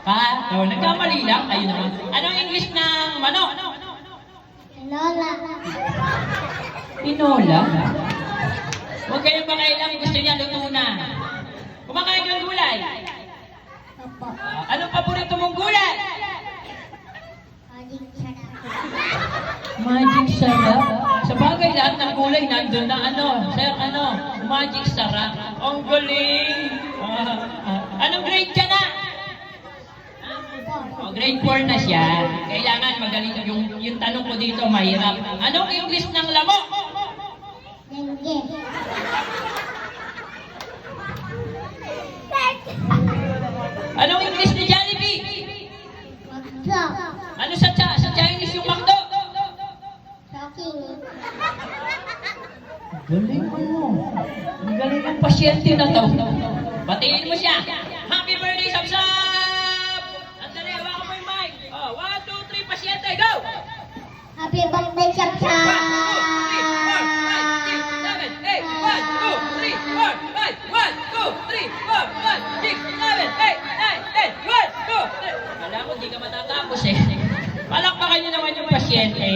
Pa? Oh, nagkamali lang. Ayun naman. Anong English ng manok? Lola. Tinola? Huwag kayong pakailang. Gusto niya luto na. Kumakain ng gulay. Opo. Anong paborito mong gulay? Magic sarap. Magic sarap. Sa bagay, lahat ng gulay nandun na sir, magic sarap. Ang galing. Anong grade ka na? Oh, grade 4 na siya. Kailangan magaling yung tanong ko dito, mahirap. Anong English ng lamok? Lengge. Anong English ni Jollibee? Magdo. Ano sa Chinese yung McDo? Talking. Galing mo. Ang galing ng pasyente na to. Batiin mo siya. Happy birthday, Sapsap! Andali, hawakan mo yung mic. Oh, 1, 2, 3, pasyente, go! Happy birthday, Sapsap! 1, 2, 3, 4, 5, 6, 7, 8, 9, 10, 11, 12. Kala ko di ka matatapos eh. Palakpakan niyo naman yung pasyente.